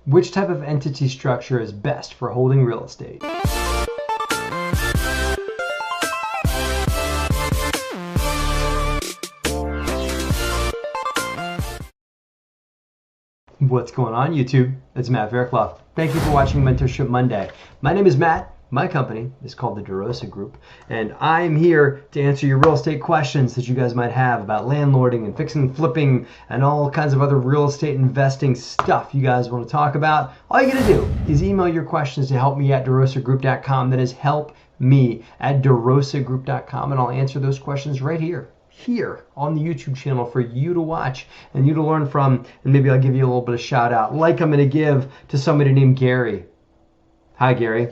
Which type of entity structure is best for holding real estate? What's going on, YouTube? It's Matt Fairclough. Thank you for watching Mentorship Monday. My name is Matt. My company is called the DeRosa Group, and I'm here to answer your real estate questions that you guys might have about landlording and fixing and flipping and all kinds of other real estate investing stuff you guys want to talk about. All you gotta do is email your questions to helpme@derosagroup.com. That is helpme@derosagroup.com, and I'll answer those questions right here on the YouTube channel for you to watch and you to learn from, and maybe I'll give you a little bit of shout out, like I'm going to give to somebody named Gary. Hi, Gary.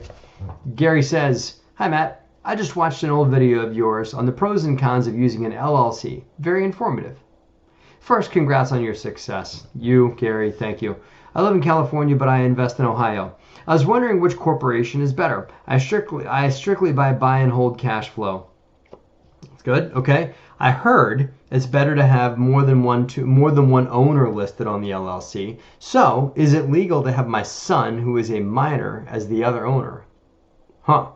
Gary says, "Hi, Matt. I just watched an old video of yours on the pros and cons of using an LLC. Very informative. First, congrats on your success." You, Gary, thank you. "I live in California, but I invest in Ohio. I was wondering which corporation is better. I strictly buy and hold cash flow." That's good. Okay. I heard it's better to have more than one owner listed on the LLC. So, is it legal to have my son, who is a minor, as the other owner? Huh.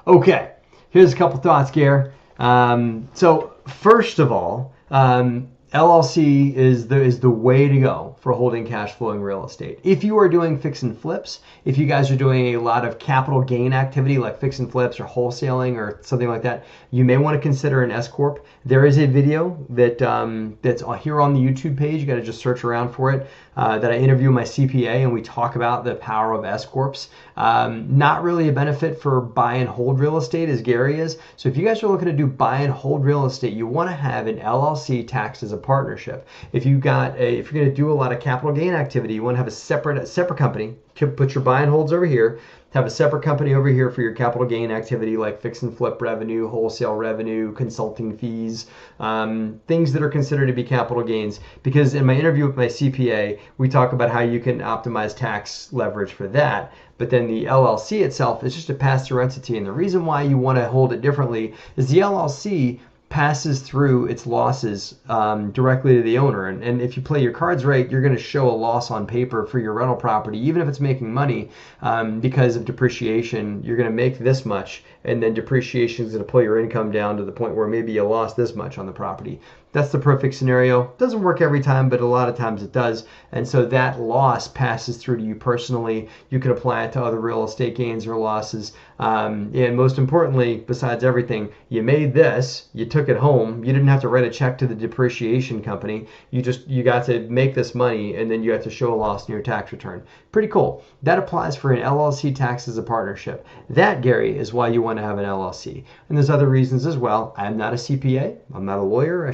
Okay. Here's a couple thoughts, Gary. So, first of all, LLC is the way to go for holding cash flowing real estate. If you are doing fix and flips, if you guys are doing a lot of capital gain activity like fix and flips or wholesaling or something like that, you may want to consider an S Corp. There is a video that's here on the YouTube page. You got to just search around for it. That I interview my CPA and we talk about the power of S Corps. Not really a benefit for buy and hold real estate as Gary is. So if you guys are looking to do buy and hold real estate, you want to have an LLC taxed as a partnership. If you're going to do a lot of capital gain activity, you want to have a separate company. Put your buy and holds over here. Have a separate company over here for your capital gain activity like fix and flip revenue, wholesale revenue, consulting fees, things that are considered to be capital gains. Because in my interview with my CPA, we talk about how you can optimize tax leverage for that. But then the LLC itself is just a pass-through entity. And the reason why you want to hold it differently is the LLC passes through its losses directly to the owner. And if you play your cards right, you're going to show a loss on paper for your rental property, even if it's making money, because of depreciation. You're going to make this much, and then depreciation is going to pull your income down to the point where maybe you lost this much on the property. That's the perfect scenario. Doesn't work every time, but a lot of times it does. And so that loss passes through to you personally. You can apply it to other real estate gains or losses. And most importantly, besides everything, you made this, you took it home. You didn't have to write a check to the depreciation company. You got to make this money, and then you have to show a loss in your tax return. Pretty cool. That applies for an LLC tax as a partnership. That, Gary, is why you want to have an LLC. And there's other reasons as well. I'm not a CPA. I'm not a lawyer. I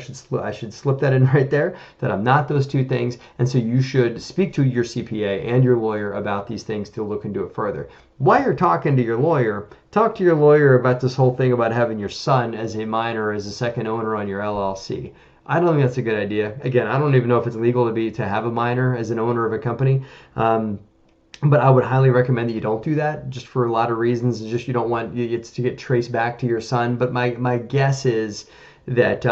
should slip that in right there, that I'm not those two things. And so you should speak to your CPA and your lawyer about these things to look into it further. While you're talking to your lawyer, talk to your lawyer about this whole thing about having your son as a minor, as a second owner on your LLC. I don't think that's a good idea. Again, I don't even know if it's legal to have a minor as an owner of a company. But I would highly recommend that you don't do that, just for a lot of reasons. It's just you don't want it to get traced back to your son. But my guess is that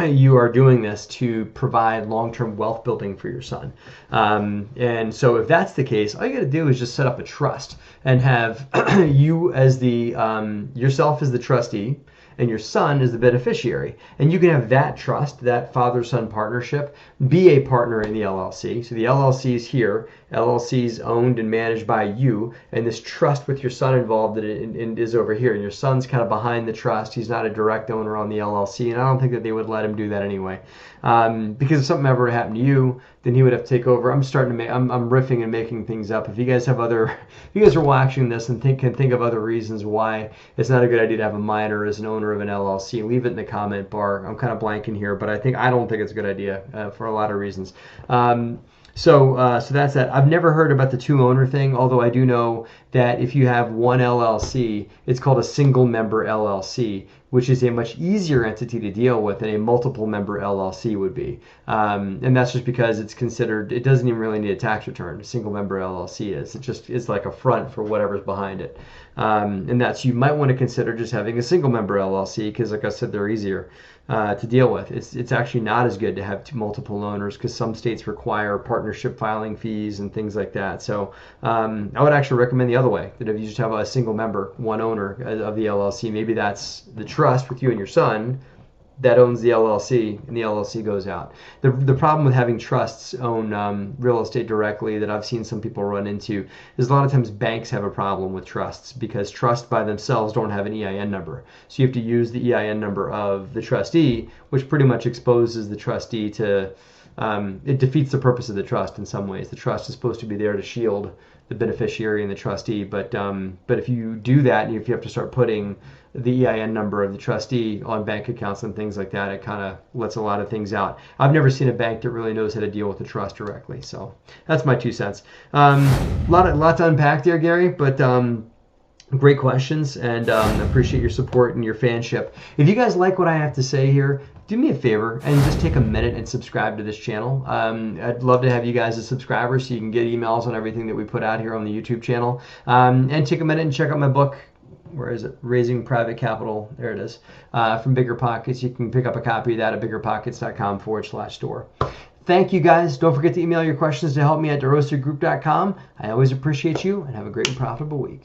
you are doing this to provide long-term wealth building for your son. And so if that's the case, all you got to do is just set up a trust and have you as yourself as the trustee and your son is the beneficiary. And you can have that trust, that father-son partnership, be a partner in the LLC. So the LLC is here. LLC is owned and managed by you, and this trust with your son involved is over here. And your son's kind of behind the trust. He's not a direct owner on the LLC, and I don't think that they would let him do that anyway. Because if something ever happened to you, then he would have to take over. I'm riffing and making things up. If you guys are watching this and can think of other reasons why it's not a good idea to have a minor as an owner of an LLC, leave it in the comment bar. I'm kind of blanking here, but I don't think it's a good idea for a lot of reasons. So that's that. I've never heard about the two owner thing, although I do know that if you have one LLC, it's called a single member LLC, which is a much easier entity to deal with than a multiple member LLC would be. And that's just because it's considered, it doesn't even really need a tax return. A single member LLC is. It's like a front for whatever's behind it. And that's, you might want to consider just having a single member LLC because, like I said, they're easier to deal with. It's actually not as good to have multiple owners because some states require partnership filing fees and things like that. So I would actually recommend the other way, that if you just have a single member, one owner of the LLC, maybe that's the trust with you and your son that owns the LLC, and the LLC goes out. The problem with having trusts own real estate directly that I've seen some people run into is a lot of times banks have a problem with trusts because trusts by themselves don't have an EIN number. So you have to use the EIN number of the trustee, which pretty much exposes the trustee to, it defeats the purpose of the trust in some ways. The trust is supposed to be there to shield the beneficiary and the trustee, but if you do that, and if you have to start putting the EIN number of the trustee on bank accounts and things like that, it kind of lets a lot of things out. I've never seen a bank that really knows how to deal with the trust directly. So that's my 2 cents. Lot to unpack there, Gary, but great questions, and appreciate your support and your fanship. If you guys like what I have to say here, do me a favor and just take a minute and subscribe to this channel. I'd love to have you guys as subscribers so you can get emails on everything that we put out here on the YouTube channel. And take a minute and check out my book. Where is it? Raising Private Capital. There it is. From Bigger Pockets. You can pick up a copy of that at biggerpockets.com/store. Thank you guys. Don't forget to email your questions to help me at DeRosaGroup.com. I always appreciate you, and have a great and profitable week.